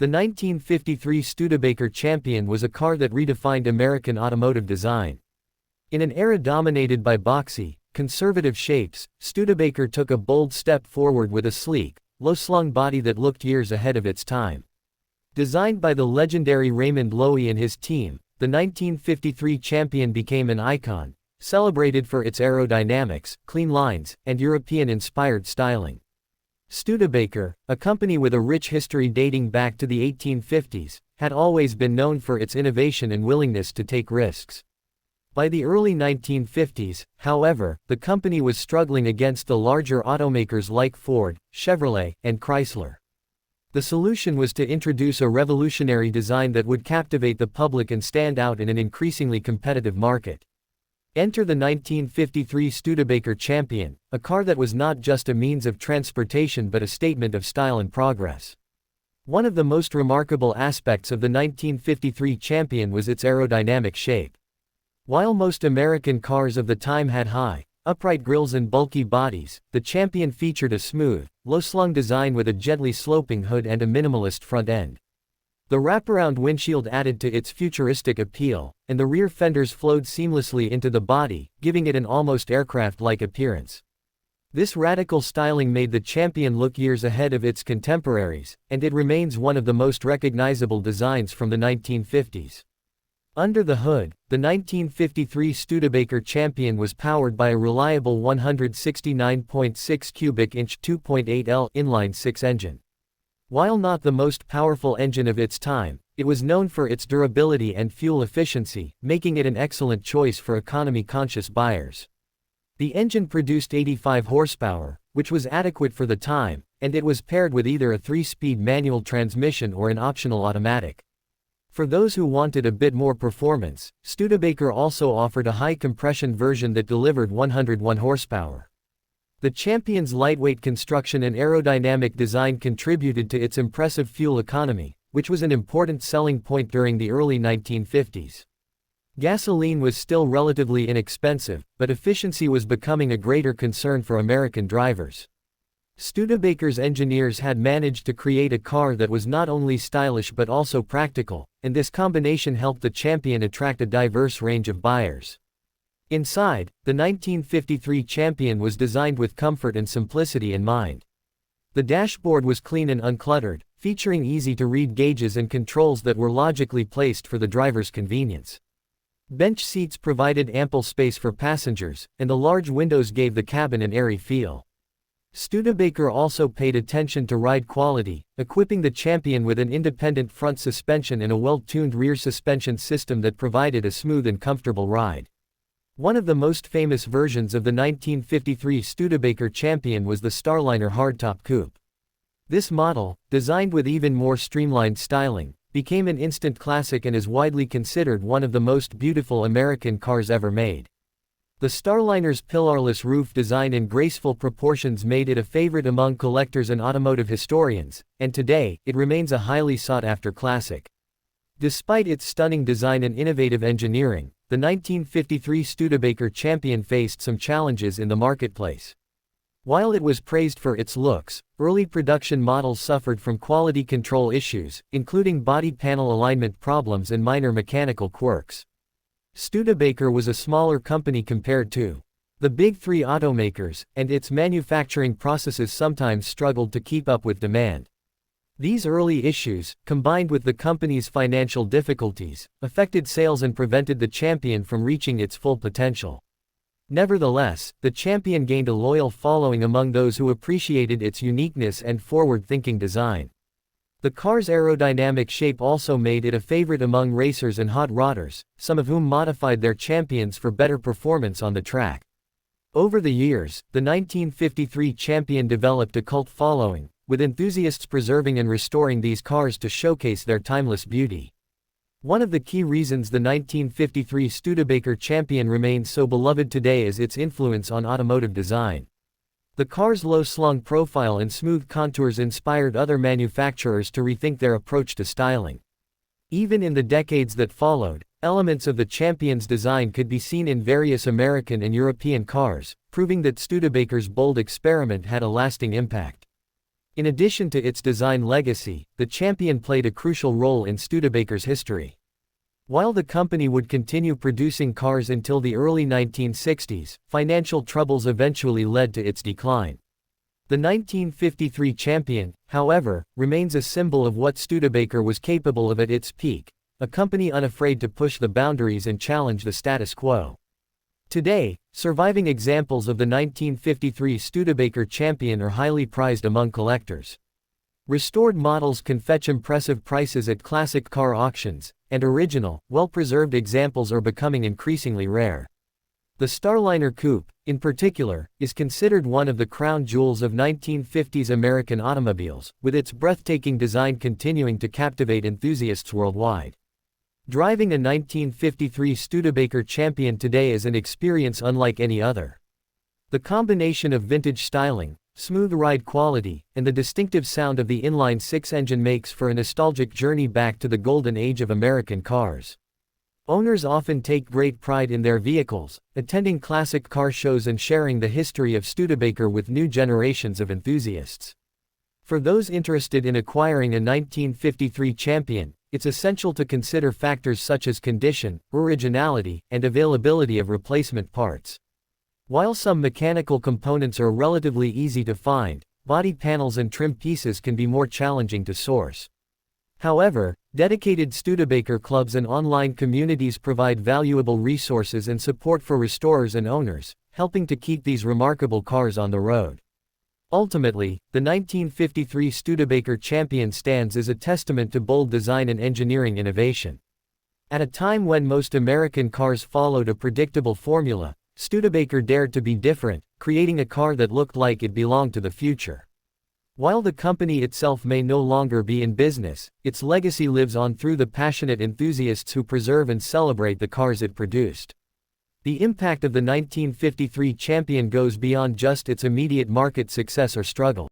The 1953 Studebaker Champion was a car that redefined American automotive design. In an era dominated by boxy, conservative shapes, Studebaker took a bold step forward with a sleek, low-slung body that looked years ahead of its time. Designed by the legendary Raymond Loewy and his team, the 1953 Champion became an icon, celebrated for its aerodynamics, clean lines, and European-inspired styling. Studebaker, a company with a rich history dating back to the 1850s, had always been known for its innovation and willingness to take risks. By the early 1950s, however, the company was struggling against the larger automakers like Ford, Chevrolet, and Chrysler. The solution was to introduce a revolutionary design that would captivate the public and stand out in an increasingly competitive market. Enter the 1953 Studebaker Champion, a car that was not just a means of transportation but a statement of style and progress. One of the most remarkable aspects of the 1953 Champion was its aerodynamic shape. While most American cars of the time had high, upright grilles and bulky bodies, the Champion featured a smooth, low-slung design with a gently sloping hood and a minimalist front end. The wraparound windshield added to its futuristic appeal, and the rear fenders flowed seamlessly into the body, giving it an almost aircraft-like appearance. This radical styling made the Champion look years ahead of its contemporaries, and it remains one of the most recognizable designs from the 1950s. Under the hood, the 1953 Studebaker Champion was powered by a reliable 169.6 cubic inch 2.8L inline-six engine. While not the most powerful engine of its time, it was known for its durability and fuel efficiency, making it an excellent choice for economy-conscious buyers. The engine produced 85 horsepower, which was adequate for the time, and it was paired with either a 3-speed manual transmission or an optional automatic. For those who wanted a bit more performance, Studebaker also offered a high-compression version that delivered 101 horsepower. The Champion's lightweight construction and aerodynamic design contributed to its impressive fuel economy, which was an important selling point during the early 1950s. Gasoline was still relatively inexpensive, but efficiency was becoming a greater concern for American drivers. Studebaker's engineers had managed to create a car that was not only stylish but also practical, and this combination helped the Champion attract a diverse range of buyers. Inside, the 1953 Champion was designed with comfort and simplicity in mind. The dashboard was clean and uncluttered, featuring easy-to-read gauges and controls that were logically placed for the driver's convenience. Bench seats provided ample space for passengers, and the large windows gave the cabin an airy feel. Studebaker also paid attention to ride quality, equipping the Champion with an independent front suspension and a well-tuned rear suspension system that provided a smooth and comfortable ride. One of the most famous versions of the 1953 Studebaker Champion was the Starliner hardtop coupe. This model, designed with even more streamlined styling, became an instant classic and is widely considered one of the most beautiful American cars ever made. The Starliner's pillarless roof design and graceful proportions made it a favorite among collectors and automotive historians, and today, it remains a highly sought-after classic. Despite its stunning design and innovative engineering, the 1953 Studebaker Champion faced some challenges in the marketplace. While it was praised for its looks, early production models suffered from quality control issues, including body panel alignment problems and minor mechanical quirks. Studebaker was a smaller company compared to the big three automakers, and its manufacturing processes sometimes struggled to keep up with demand. These early issues, combined with the company's financial difficulties, affected sales and prevented the Champion from reaching its full potential. Nevertheless, the Champion gained a loyal following among those who appreciated its uniqueness and forward-thinking design. The car's aerodynamic shape also made it a favorite among racers and hot rodders, some of whom modified their Champions for better performance on the track. Over the years, the 1953 Champion developed a cult following, with enthusiasts preserving and restoring these cars to showcase their timeless beauty. One of the key reasons the 1953 Studebaker Champion remains so beloved today is its influence on automotive design. The car's low-slung profile and smooth contours inspired other manufacturers to rethink their approach to styling. Even in the decades that followed, elements of the Champion's design could be seen in various American and European cars, proving that Studebaker's bold experiment had a lasting impact. In addition to its design legacy, the Champion played a crucial role in Studebaker's history. While the company would continue producing cars until the early 1960s, financial troubles eventually led to its decline. The 1953 Champion, however, remains a symbol of what Studebaker was capable of at its peak, a company unafraid to push the boundaries and challenge the status quo. Today, surviving examples of the 1953 Studebaker Champion are highly prized among collectors. Restored models can fetch impressive prices at classic car auctions, and original, well-preserved examples are becoming increasingly rare. The Starliner coupe, in particular, is considered one of the crown jewels of 1950s American automobiles, with its breathtaking design continuing to captivate enthusiasts worldwide. Driving a 1953 Studebaker Champion today is an experience unlike any other. The combination of vintage styling, smooth ride quality, and the distinctive sound of the inline-six engine makes for a nostalgic journey back to the golden age of American cars. Owners often take great pride in their vehicles, attending classic car shows and sharing the history of Studebaker with new generations of enthusiasts. For those interested in acquiring a 1953 Champion, it's essential to consider factors such as condition, originality, and availability of replacement parts. While some mechanical components are relatively easy to find, body panels and trim pieces can be more challenging to source. However, dedicated Studebaker clubs and online communities provide valuable resources and support for restorers and owners, helping to keep these remarkable cars on the road. Ultimately, the 1953 Studebaker Champion stands as a testament to bold design and engineering innovation. At a time when most American cars followed a predictable formula, Studebaker dared to be different, creating a car that looked like it belonged to the future. While the company itself may no longer be in business, its legacy lives on through the passionate enthusiasts who preserve and celebrate the cars it produced. The impact of the 1953 Champion goes beyond just its immediate market success or struggle.